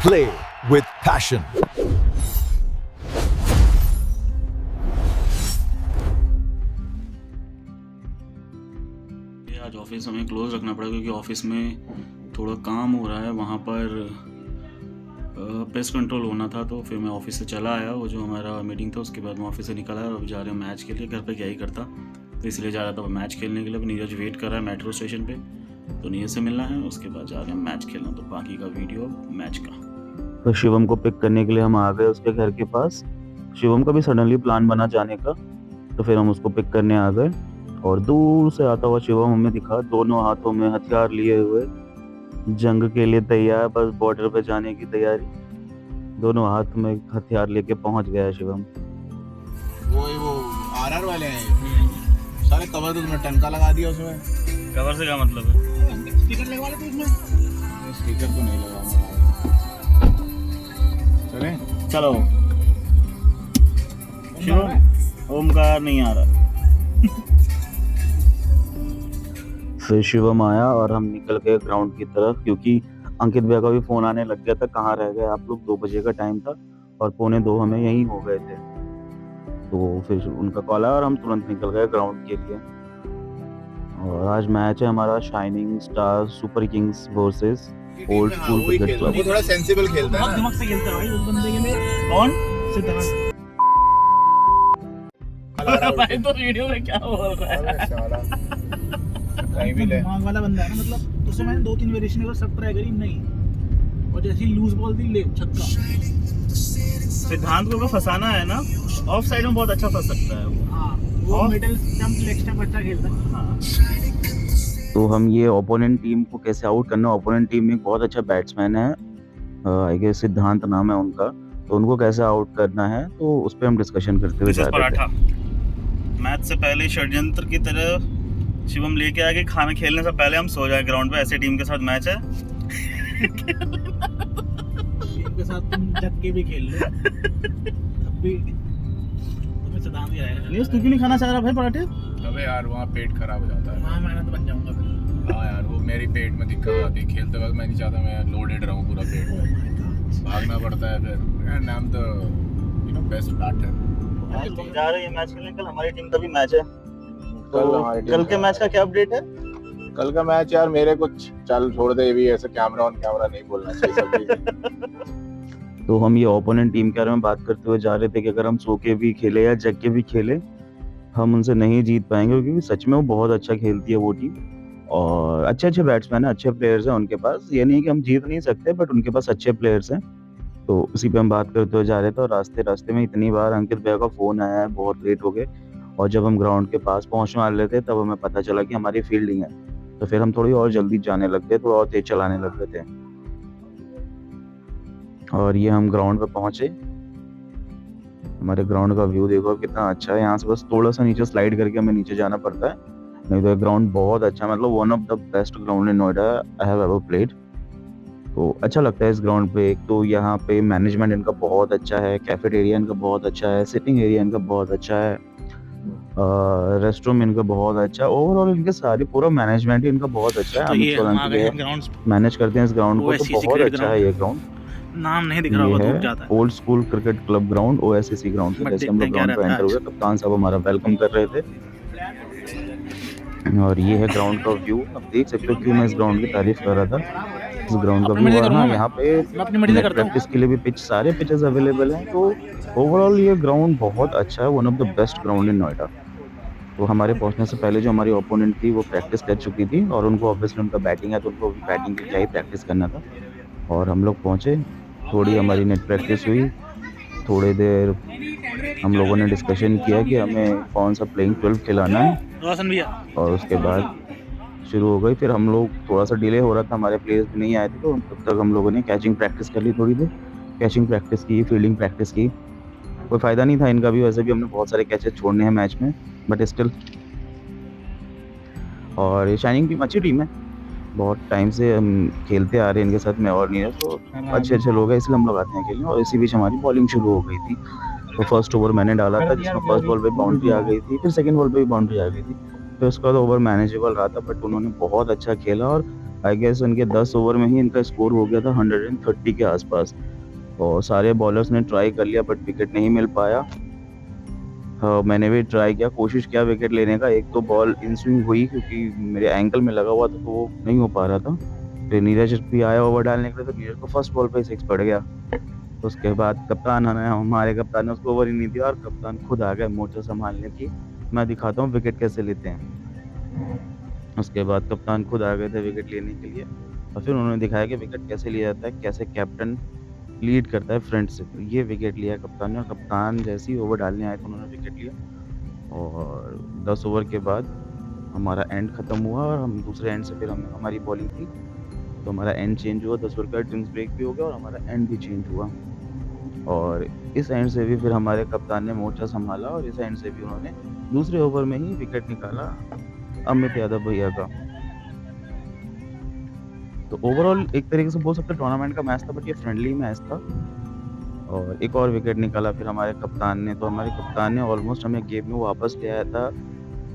Play with passion. आज office हमें close रखना पड़ा क्योंकि ऑफिस में थोड़ा काम हो रहा है। वहाँ पर पेस्ट कंट्रोल होना था, तो फिर मैं ऑफिस से चला आया। वो जो हमारा मीटिंग था उसके बाद मैं ऑफिस से निकल आया और अब जा रहे हैं मैच के लिए। घर पे क्या ही करता, तो इसलिए जा रहा था मैच खेलने के लिए। अब नीरज वेट कर रहा है मेट्रो स्टेशन पे, तो नीरज से मिलना है, उसके बाद जा रहे हैं मैच खेलना। तो बाकी का वीडियो मैच का। तो शिवम को पिक करने के लिए हम आ गए उसके घर के पास। शिवम का भी सडनली प्लान बना जाने का, तो फिर हम उसको पिक करने आ गए। और दूर से आता हुआ शिवम हमें दिखा, दोनों हाथों में हथियार लिए हुए, जंग के लिए तैयार, बस बॉर्डर पे जाने की तैयारी। दोनों हाथ में हथियार लेके पहुंच गया है शिवम। वो आरआर वाले हैं सारे। कवर तो तुमने टनका लगा दिया उसमें। कवर से क्या मतलब है? स्टिकर लगवा ले तो उसमें। स्टिकर तो नहीं लगा। चले चलो। शिवम ओमकार नहीं आ रहा। फिर शिवम आया और हम निकल गए ग्राउंड की तरफ, क्योंकि अंकित भैया का भी फोन आने लग गया था, कहाँ रह गए आप लोग। 2 बजे का टाइम था और 1:45 हमें यहीं हो गए थे। तो फिर उनका कॉल आया और हम तुरंत निकल गए ग्राउंड के लिए। और आज मैच है हमारा shining star super Kings versus old school cricket club. वो थोड़ा सेंसिबल खेलता है ना। दिमाग से खेलता है भाई उस बंदे के लिए। कौन? सिद्धांत। भाई तो वीडियो में क्या बोल रहा है? कहीं भी ले। दिमाग वाला बंदा है ना, मतलब उससे मैंने 2-3 वेरिएशन अगर सब ट्राई करी नहीं, और जैसी लूज बॉल थी ले छक्का। सिद्धांत को फंसाना है ना, ऑफ साइड में बहुत अच्छा फंस सकता है वो। हाँ, वो मिडिल जंप लेग स्टेप अच्छा खेलता है। हाँ। तो हम ये ओपोनेंट टीम को कैसे आउट करना, ओपोनेंट टीम में एक बहुत अच्छा बैट्समैन है, आई गेस सिद्धांत नाम है उनका, तो उनको कैसे आउट करना है, तो उस पर हम डिस्कशन करते हुए जा रहे थे। मैच से पहले षड्यंत्र की तरह शिवम लेके आया कि खाना खेलने से पहले हम सो जाए ग्राउंड पे, ऐसे टीम के साथ मैच है। टीम के साथ तुम जग के भी खेल लो, तब भी तुम्हें सिद्धांत ही आएगा। नहीं, तू क्यों नहीं खाना चाह रहा भाई पराठे? अबे यार वहाँ पेट खराब हो जाता है। हाँ, मैं तो बन जाऊंगा फिर। हाँ यार, वो मेरी पेट में दिक्कत आती है खेलते वक्त। मैं नहीं चाहता मैं लोडेड रहूँ पूरा पेट में। भागना पड़ता है फिर। And I am the best batter. तुम जा रहे हैं मैच खेलने, कल हमारी टीम का भी मैच है। कल कल के मैच का क्या अपडेट है? कल का मैच यार मेरे कुछ चल छोड़ दे, भी ऐसे कैमरा ऑन कैमरा नहीं बोलना चाहिए सब चीजें। तो हम ये ओपोनेंट टीम के बारे में बात करते हुए जा रहे थे कि अगर हम सो के भी खेले या जग के भी खेले, हम उनसे नहीं जीत पाएंगे, क्योंकि सच में वो बहुत अच्छा खेलती है वो टीम। और अच्छे अच्छे बैट्समैन हैं, अच्छे प्लेयर्स हैं उनके पास। ये नहीं कि हम जीत नहीं सकते, बट उनके पास अच्छे प्लेयर्स हैं। तो उसी पे हम बात करते हुए जा रहे थे। और रास्ते में इतनी बार अंकित भैया का फोन आया है, बहुत लेट हो गए। और जब हम ग्राउंड के पास पहुंचने वाले थे तब हमें पता चला कि हमारी फील्डिंग है, तो फिर हम थोड़ी और जल्दी जाने लग गए, थोड़ा और तेज चलाने लग गए थे। और ये हम ग्राउंड पे पहुंचे। हमारे ग्राउंड का व्यू देखो कितना अच्छा है। यहाँ से बस थोड़ा सा नीचे स्लाइड करके हमें नीचे जाना पड़ता है, नहीं तो ग्राउंड बहुत अच्छा, मतलब one of the best ground in Noida I have ever played. तो अच्छा लगता है इस ग्राउंड पे। एक तो यहाँ पे मैनेजमेंट इनका बहुत अच्छा है, कैफेटेरिया इनका बहुत अच्छा है, सिटिंग एरिया इनका बहुत अच्छा है, रेस्टरूम इनका बहुत अच्छा है। ओवरऑल इनके सारे पूरा मैनेजमेंट इनका बहुत अच्छा है। तो अमित ये सोलंकी हमारे है, ग्राउंड मैनेज करते हैं इस ग्राउंड को, तो OSCC बहुत क्रिकेट अच्छा है ये ग्राउंड। नाम नहीं दिख रहा होगा, ये धूप है जाता है। Old school cricket club ground, OSCC ground से। बट जैसे हम लोग देखते हैं ग्राउंड क्या पे एंटर रहता हुए, कप्तान साहब हमारा वेलकम कर रहे थे। और ये है ग्राउंड का व्यू। आप देख सकते हो क्यों मैं इस ग्राउंड की तारीफ कर रहा था, इस ग्राउंड का अपनी मर्जी व्यू। और करूंगा हाँ, मैं। यहाँ पे मैं अपनी मर्जी से करता हूँ। प्रैक्टिस के लिए भी पिच, सारे पिचेस अवेलेबल हैं। तो ओवरऑल ये ग्राउंड बहुत अच्छा है, one of the best ground in Noida. तो हमारे पहुंचने से पहले जो हमारी ओपोनेंट थी वो प्रैक्टिस कर चुकी थी, और उनको ऑब्वियसली उनका बैटिंग है, तो उनको बैटिंग की क्या ही प्रैक्टिस करना था। और हम लोग पहुंचे, थोड़ी हमारी नेट प्रैक्टिस हुई, थोड़ी देर हम लोगों ने डिस्कशन किया कि हमें कौन सा प्लेइंग 12 खिलाना है, रोशन भैया। और उसके बाद शुरू हो गई। फिर हम लोग, थोड़ा सा डिले हो रहा था, हमारे प्लेयर्स भी नहीं आए थे, तो तब तक हम लोगों ने कैचिंग प्रैक्टिस कर ली थोड़ी देर। कैचिंग प्रैक्टिस की, फील्डिंग प्रैक्टिस की। कोई फ़ायदा नहीं था इनका भी, वैसे भी हमने बहुत सारे कैचेस छोड़ने हैं मैच में, बट स्टिल। और ये शाइनिंग टीम अच्छी टीम है, बहुत टाइम से हम खेलते आ रहे हैं इनके साथ, मैं और नीरज, तो अच्छे लोग हैं, इसलिए हम लोग आते हैं खेलने। और इसी बीच हमारी बॉलिंग शुरू हो गई थी। तो फर्स्ट ओवर मैंने डाला था, जिसमें फर्स्ट बॉल पे बाउंड्री आ गई थी, फिर सेकंड बॉल पे भी बाउंड्री आ गई थी। फिर उसका तो ओवर मैनेजेबल रहा था, बट उन्होंने बहुत अच्छा खेला। और आई गेस इनके 10 ओवर में ही इनका स्कोर हो गया था 130 के आसपास, और सारे बॉलर्स ने ट्राई कर लिया बट विकेट नहीं मिल पाया। हाँ, मैंने भी ट्राई किया, कोशिश किया विकेट लेने का। एक तो बॉल इन स्विंग हुई क्योंकि मेरे एंकल में लगा हुआ था तो वो नहीं हो पा रहा था। फिर नीरज भी आया ओवर डालने के लिए, तो नीरज को फर्स्ट बॉल पे ही 6 पड़ गया। तो उसके बाद कप्तान आना, हमारे कप्तान ने उसको ओवर ही नहीं दिया और कप्तान खुद आ गया मोर्चा संभालने की, मैं दिखाता हूँ विकेट कैसे लेते हैं। उसके बाद कप्तान खुद आ गए थे विकेट लेने के लिए, और फिर उन्होंने दिखाया कि विकेट कैसे लिया जाता है, कैसे कैप्टन लीड करता है फ्रंट से। तो ये विकेट लिया कप्तान ने, और कप्तान जैसे ही ओवर डालने आए तो उन्होंने विकेट लिया। और 10 ओवर के बाद हमारा एंड ख़त्म हुआ और हम दूसरे एंड से फिर हमारी बॉलिंग थी, तो हमारा एंड चेंज हुआ। 10 ओवर का ड्रिंक्स ब्रेक भी हो गया और हमारा एंड भी चेंज हुआ। और इस एंड से भी फिर हमारे कप्तान ने मोर्चा संभाला, और इस एंड से भी उन्होंने दूसरे ओवर में ही विकेट निकाला अमित यादव भैया का। तो ओवरऑल एक तरीके से बोल सकते टूर्नामेंट का मैच था, बट ये फ्रेंडली मैच था। और एक और विकेट निकाला फिर हमारे कप्तान ने, तो हमारे कप्तान ने ऑलमोस्ट हमें गेम में वापस ले आया था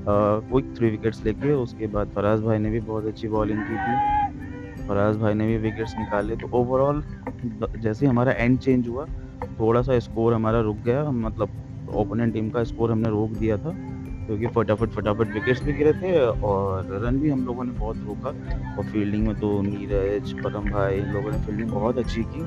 क्विक 3 विकेट्स लेके। उसके बाद फराज भाई ने भी बहुत अच्छी बॉलिंग की थी, फराज भाई ने भी विकेट्स निकाले। तो ओवरऑल जैसे हमारा एंड चेंज हुआ, थोड़ा सा स्कोर हमारा रुक गया, मतलब ओपोनेंट टीम का स्कोर हमने रोक दिया था क्योंकि फटाफट विकेट्स भी गिरे थे और रन भी हम लोगों ने बहुत रोका। और फील्डिंग में तो नीरज, परम भाई, इन लोगों ने फील्डिंग बहुत अच्छी की,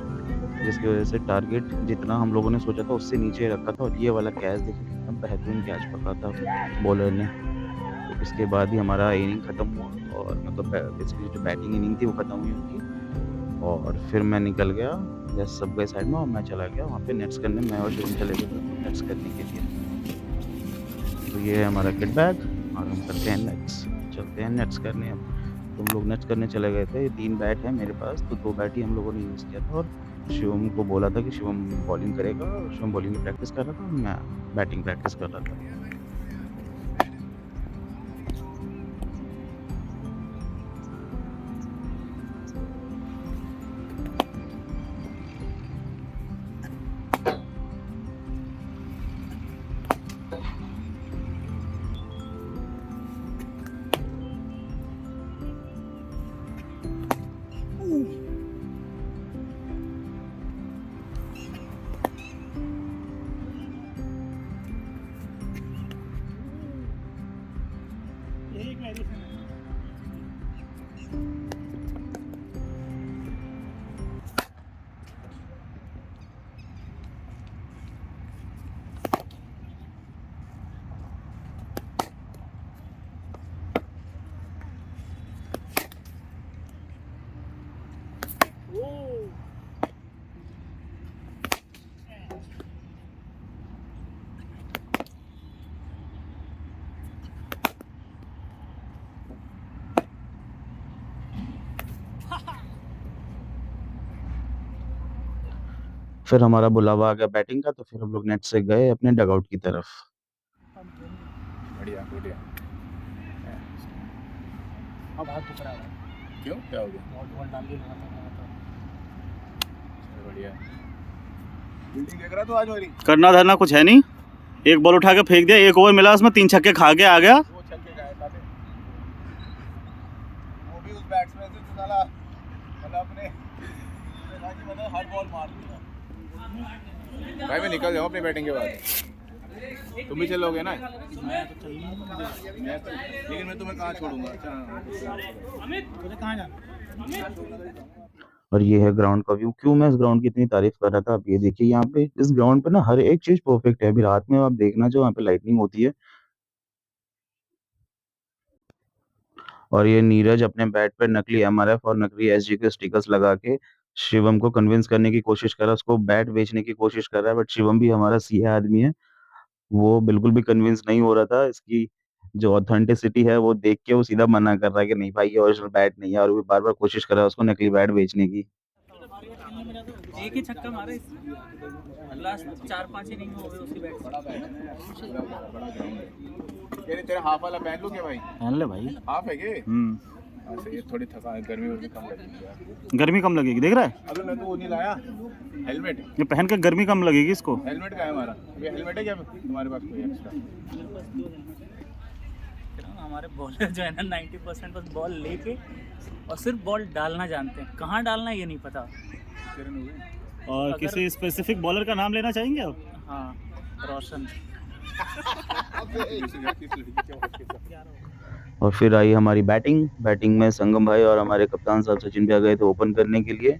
जिसकी वजह से टारगेट जितना हम लोगों ने सोचा था उससे नीचे रखा था। और ये वाला कैच देखिए कितना बेहतरीन कैच पकड़ा था बॉलर ने। तो इसके बाद ही हमारा इनिंग ख़त्म हुआ, और मतलब बेसिकली जो बैटिंग इनिंग थी वो ख़त्म हुई उनकी। और फिर मैं निकल गया, जैसे सब गए साइड में, और मैं चला गया वहाँ पे नेट्स करने। मैं और शिवम चले गए नेट्स करने के लिए। तो ये है हमारा किट बैग और हम करते हैं नेट्स, चलते हैं नेट्स करने। अब तुम लोग नेट्स करने चले गए थे। 3 बैट है मेरे पास, तो 2 बैट ही हम लोगों ने यूज़ किया था। और शिवम को बोला था कि शिवम बॉलिंग करेगा, और शिवम बॉलिंग की प्रैक्टिस कर रहा था, मैं बैटिंग प्रैक्टिस कर रहा था। यही एक वेरिएशन है। फिर हमारा बुलावा आ गया बैटिंग का, तो फिर हम लोग नेट से गए अपने डगआउट की तरफ। बढ़िया बढ़िया। अब हाथ दुख रहा है, क्यों, क्या हो गया? बॉल डाल के लगा था। चलो बढ़िया। फील्डिंग देख रहा तू आज मेरी? करना धरना कुछ है नहीं, एक बॉल उठा के फेंक दिया, 1 ओवर मिला उसमें 3 छक्के खा के आ गया। वो चल के गया था बे। वो भी उस बैट्समैन से तो साला मतलब अपने मतलब हर बॉल मार दिया। भाई मैं निकल जाऊँ अपनी बैटिंग के बाद, तुम भी चलोगे ना? मैं तो चाहिए, लेकिन मैं तुम्हें कहाँ छोड़ूंगा? तुझे कहाँ जाना? और ये है ग्राउंड का व्यू। क्यों मैं इस ग्राउंड की इतनी तारीफ कर रहा था, आप ये देखिए यहाँ पे इस ग्राउंड पे ना हर एक चीज परफेक्ट है। अभी रात में आप देखना जो वहाँ पे लाइटनिंग होती है, और ये नीरज अपने बैट पे नकली एमआरएफ और नकली एसजी के स्टिकर्स लगा के शिवम को कन्विंस करने की कोशिश कर रहा है, उसको बैट बेचने की कोशिश कर रहा है। बट शिवम भी हमारा सीए आदमी है, वो बिल्कुल भी कन्विंस नहीं हो रहा था। इसकी जो ऑथेंटिसिटी है वो देख के वो सीधा मना कर रहा है कि नहीं भाई ये ओरिजिनल बैट नहीं है, और वो बार बार कोशिश कर रहा है उसको नकली बैट बेचने की। एक ही छक्का मारा लास्ट 4-5 इनिंग हो गए उसकी बैट से। बड़ा बैट है, बड़ा ग्राउंड है। तेरा हाफ वाला पहन लूं क्या भाई? पहन ले भाई। हाफ है के? अच्छा, ये थोड़ी थका गर्मी वर्मी कम लगेगी यार। गर्मी कम लगेगी, देख रहा है अभी मैं तो वो नहीं लाया हेलमेट। ये पहन के गर्मी कम लगेगी इसको। हेलमेट का है हमारा, ये हेलमेट है क्या तुम्हारे पास कोई एक्स्ट्रा? हमारे बॉलर जो है ना 90% बस बॉल लेके और सिर्फ बॉल डालना जानते हैं, कहाँ डालना है ये नहीं पता। और अगर- किसी स्पेसिफिक बॉलर का नाम लेना चाहेंगे आप? हाँ, रोशन। और फिर आई हमारी बैटिंग में संगम भाई और हमारे कप्तान साहब सचिन भैया गए थे ओपन करने के लिए।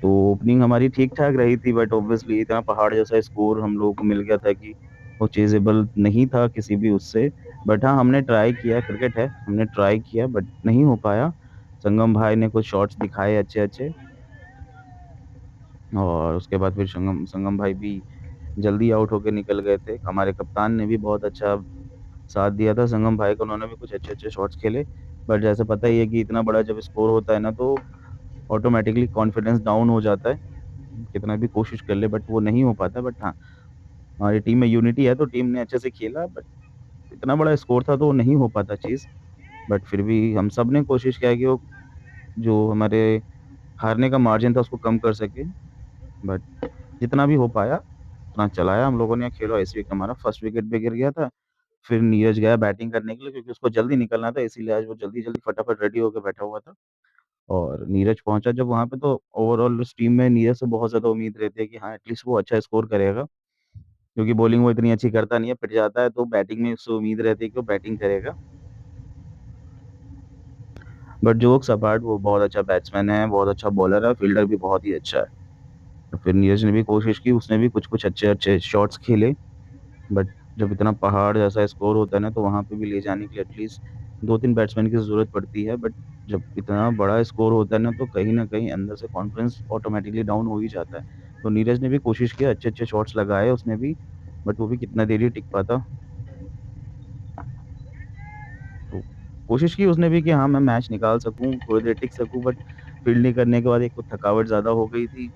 तो ओपनिंग हमारी ठीक-ठाक रही थी, बट ऑब्वियसली इतना पहाड़ जैसा स्कोर हम लोगों को मिल गया था कि वो चेज़ेबल नहीं था किसी भी उससे। बट हाँ, हमने ट्राई किया, क्रिकेट है, हमने ट्राई किया बट नहीं हो पाया। संगम भाई ने कुछ शॉट्स दिखाए अच्छे-अच्छे और उसके बाद फिर संगम संगम भाई भी जल्दी आउट होके निकल गए थे। हमारे कप्तान ने भी बहुत अच्छा साथ दिया था संगम भाई का, उन्होंने भी कुछ अच्छे-अच्छे शॉट्स खेले। बट जैसे पता ही है कि इतना बड़ा जब स्कोर होता है ना, तो ऑटोमैटिकली कॉन्फिडेंस डाउन हो जाता है। कितना भी कोशिश कर ले बट वो नहीं हो पाता। बट हाँ, हमारी टीम में यूनिटी है तो टीम ने अच्छे से खेला, बट इतना बड़ा स्कोर था तो वो नहीं हो पाता चीज़। बट फिर भी हम सब ने कोशिश किया कि वो जो हमारे हारने का मार्जिन था उसको कम कर सकें। बट जितना भी हो पाया उतना चलाया हम लोगों ने। खेला इस वीक हमारा फर्स्ट विकेट पे गिर गया था। फिर नीरज गया बैटिंग करने के लिए क्योंकि उसको जल्दी निकलना था, इसीलिए आज वो जल्दी-जल्दी फटाफट रेडी होके बैठा हुआ था। और नीरज पहुँचा जब वहाँ पे, तो ओवरऑल उस टीम में नीरज से बहुत ज़्यादा उम्मीद रहती है कि हाँ, एटलीस्ट वो अच्छा स्कोर करेगा। क्योंकि बॉलिंग वो इतनी अच्छी करता नहीं है, पिट जाता है, तो बैटिंग में उससे उम्मीद रहती है कि वो बैटिंग करेगा। बट जोक्स अपार्ट, वो बहुत अच्छा बैट्समैन है, बहुत अच्छा बॉलर है, फील्डर भी बहुत ही अच्छा है। तो फिर नीरज ने भी कोशिश की, उसने भी कुछ-कुछ अच्छे-अच्छे शॉट्स खेले। बट जब इतना पहाड़ जैसा स्कोर होता है ना, तो वहाँ पे भी ले जाने के लिए एटलीस्ट 2-3 बैट्समैन की ज़रूरत पड़ती है। बट जब इतना बड़ा स्कोर होता है ना, तो कहीं न कहीं अंदर से कॉन्फिडेंस ऑटोमैटिकली डाउन हो ही जाता है। तो नीरज ने भी कोशिश किया, अच्छे-अच्छे शॉट्स लगाए उसने भी, बट वो भी कितना देर ही टिक पाता। तो कोशिश की उसने भी कि हाँ, मैं मैच निकाल सकूँ, थोड़ी देर टिक सकूँ, बट फील्डिंग करने के बाद एक तो थकावट ज़्यादा हो गई थी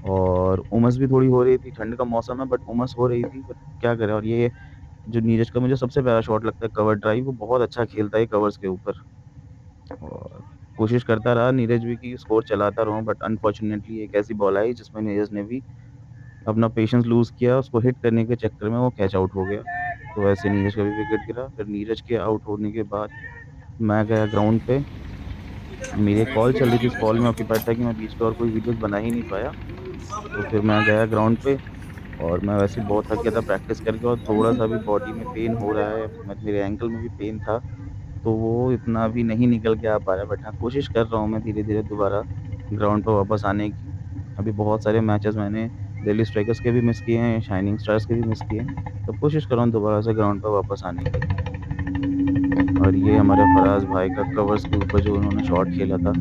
और उमस भी थोड़ी हो रही थी। ठंड का मौसम है बट उमस हो रही थी, बट क्या करें। और ये जो नीरज का मुझे सबसे प्यारा शॉट लगता है कवर ड्राइव, वो बहुत अच्छा खेलता है कवर्स के ऊपर। और कोशिश करता रहा नीरज भी कि स्कोर चलाता रहूँ, बट अनफॉर्च्यूनेटली एक ऐसी बॉल आई जिसमें नीरज ने भी अपना पेशेंस लूज़ किया, उसको हिट करने के चक्कर में वो कैच आउट हो गया। तो ऐसे नीरज का भी विकेट गिरा। फिर नीरज के आउट होने के बाद मैं गया ग्राउंड पे। मेरी एक कॉल चल रही थी, उस कॉल में ऑक्यूपाइड था कि मैं बीच पे और कोई वीडियोज़ बना ही नहीं पाया। तो फिर मैं गया ग्राउंड पे और मैं वैसे ही बहुत थक गया था प्रैक्टिस करके और थोड़ा-सा भी बॉडी में पेन हो रहा है, मेरे एंकल में भी पेन था, तो वो इतना अभी नहीं निकल के आ पा रहा है। बट हाँ, कोशिश कर रहा हूँ मैं धीरे-धीरे दोबारा ग्राउंड पे वापस आने की। अभी बहुत सारे मैचेज़ मैंने दिल्ली स्ट्राइकर्स के भी मिस किए हैं, शाइनिंग स्टार्स के भी मिस किए हैं, तो कोशिश कर रहा हूँ दोबारा से ग्राउंड पे वापस आने की। और ये हमारे फराज़ भाई का कवर्स के ऊपर जो उन्होंने शॉट खेला था।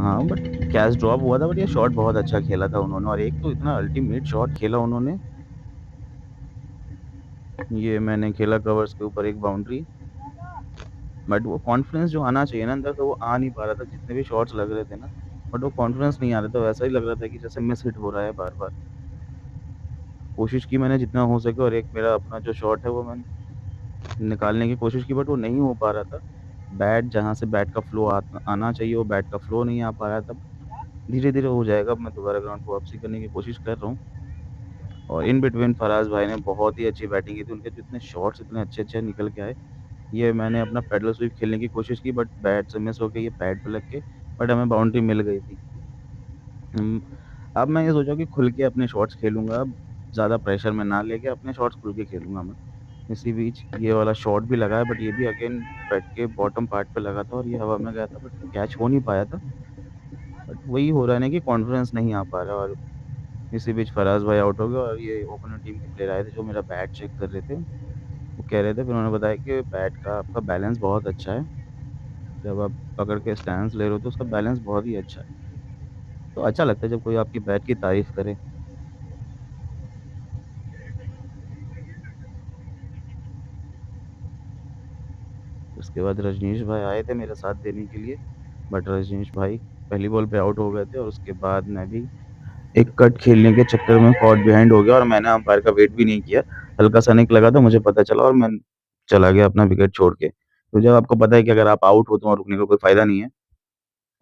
हाँ, बट कैच ड्रॉप हुआ था, बट ये शॉट बहुत अच्छा खेला था उन्होंने और एक तो इतना अल्टीमेट शॉट खेला उन्होंने। ये मैंने खेला कवर्स के ऊपर एक बाउंड्री, बट वो कॉन्फिडेंस जो आना चाहिए ना अंदर, तो वो आ नहीं पा रहा था। जितने भी शॉट्स लग रहे थे ना, बट वो कॉन्फिडेंस नहीं आ रहा था। वैसा ही लग रहा था कि जैसे मिस हिट हो रहा है बार-बार। कोशिश की मैंने जितना हो सके और एक मेरा अपना जो शॉट है वो मैंने निकालने की कोशिश की, बट वो नहीं हो पा रहा था। जहाँ से बैट का फ्लो आना चाहिए, वो बैट का फ्लो नहीं आ पा रहा था। धीरे-धीरे हो जाएगा, अब मैं दोबारा ग्राउंड पे वापसी करने की कोशिश कर रहा हूँ। और इन बिटवीन फराज़ भाई ने बहुत ही अच्छी बैटिंग की थी। उनके जितने शॉट्स इतने अच्छे-अच्छे निकल के आए। ये मैंने अपना पैडल स्वीप खेलने की कोशिश की, बट बैट से मिस हो गई, ये पैड पे लग के, बट हमें बाउंड्री मिल गई थी। उम, अब मैं ये सोचा कि खुल के अपने शॉट्स खेलूँगा, अब ज़्यादा प्रेशर में ना लेके अपने शॉट्स खुल के खेलूँगा मैं। इसी बीच ये वाला शॉट भी लगा है, बट ये भी अगेन बैट के बॉटम पार्ट पे लगा था और ये हवा में गया था, बट कैच हो नहीं पाया था। बट वही हो रहा है ना कि कॉन्फिडेंस नहीं आ पा रहा है। और इसी बीच फराज़ भाई आउट हो गए और ये ओपोनेंट टीम के प्लेयर आए थे जो मेरा बैट चेक कर रहे थे। वो कह रहे थे, फिर उन्होंने बताया कि बैट का आपका बैलेंस बहुत अच्छा है। जब आप पकड़ के स्टैंस ले रहे हो तो उसका बैलेंस बहुत ही अच्छा है। तो अच्छा लगता है जब कोई आपकी बैट की तारीफ़ करे। उसके बाद रजनीश भाई आए थे मेरा साथ देने के लिए, बट रजनीश भाई पहली बॉल पे आउट हो गए थे और उसके बाद मैं भी एक कट खेलने के चक्कर में कॉट बिहाइंड हो गया और मैंने अंपायर का वेट भी नहीं किया। हल्का-सा निक लगा था, मुझे पता चला और मैं चला गया अपना विकेट छोड़ के। तो जब आपको पता है कि अगर आप आउट हो तो वहाँ रुकने का कोई फ़ायदा नहीं है।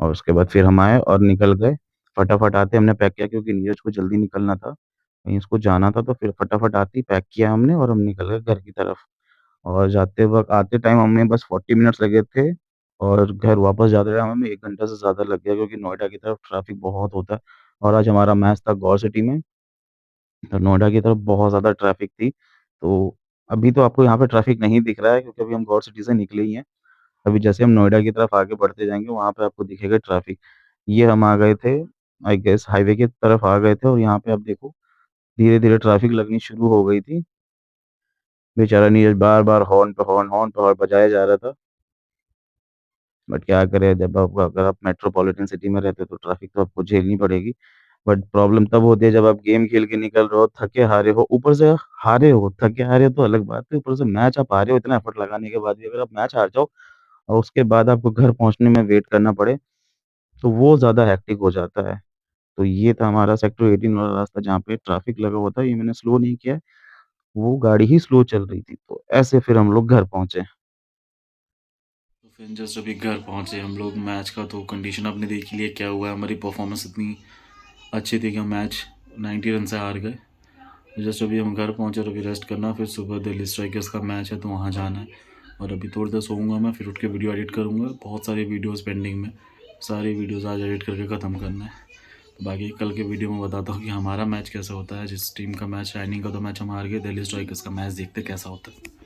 और उसके बाद फिर हम आए और निकल गए। फटाफट आते हमने पैक किया क्योंकि नीरज को जल्दी निकलना था, कहीं उसको जाना था, तो फिर फटाफट आते ही पैक किया हमने और हम निकल गए घर की तरफ। और जाते वक़्त आते टाइम हमें बस 40 मिनट्स लगे थे और घर वापस जाते टाइम हमें 1 घंटा से ज़्यादा लग गया क्योंकि नोएडा की तरफ ट्रैफ़िक बहुत होता है और आज हमारा मैच था गौर सिटी में, तो नोएडा की तरफ बहुत ज़्यादा ट्रैफ़िक थी। तो अभी तो आपको यहाँ पे ट्रैफ़िक नहीं दिख रहा है क्योंकि अभी हम गौर सिटी से निकले ही हैं। अभी जैसे हम नोएडा की तरफ आगे बढ़ते जाएँगे वहाँ पे आपको दिखेगा ट्रैफ़िक। ये हम आ गए थे आई गेस हाईवे की तरफ आ गए थे और यहाँ पे आप देखो धीरे-धीरे ट्रैफ़िक लगनी शुरू हो गई थी। बेचारा नीरज बार-बार हॉर्न पे हॉर्न बजाया जा रहा था। बट क्या करें जब आप अगर आप मेट्रोपॉलिटन सिटी में रहते हो तो ट्रैफ़िक तो आपको झेलनी पड़ेगी। बट प्रॉब्लम तब होती है जब आप गेम खेल के निकल रहे हो, थके-हारे हो, ऊपर से हारे हो, थके-हारे हो तो अलग बात है, ऊपर से मैच आप हारे हो इतना एफर्ट लगाने के बाद भी अगर आप मैच हार जाओ और उसके बाद आपको घर पहुँचने में वेट करना पड़े, तो वो ज़्यादा हेक्टिक हो जाता है। तो ये था हमारा सेक्टर 18 वाला रास्ता जहाँ पे ट्रैफ़िक लगा हुआ था, ये मैंने स्लो नहीं किया है, वो गाड़ी ही स्लो चल रही थी। तो ऐसे फिर हम लोग घर पहुँचे। तो फिर जस्ट अभी घर पहुँचे हम लोग। मैच का तो कंडीशन आपने देख ही लिया क्या हुआ है। हमारी परफॉर्मेंस इतनी अच्छी थी कि हम मैच 90 रन से हार गए। जस्ट अभी हम घर पहुँचे और अभी रेस्ट करना, फिर सुबह दिल्ली स्ट्राइकर्स का मैच है तो वहाँ जाना है। और अभी थोड़ी देर सोऊंगा मैं, फिर उठ के वीडियो एडिट करूँगा। बहुत सारी वीडियोस पेंडिंग में, सारी वीडियोस आज एडिट करके ख़त्म करना है। तो बाकी कल के वीडियो में बताता हूँ कि हमारा मैच कैसा होता है। जिस टीम का मैच, शाइनिंग का तो मैच हम हार गए, दिल्ली स्ट्राइकर्स का मैच देखते कैसा होता है।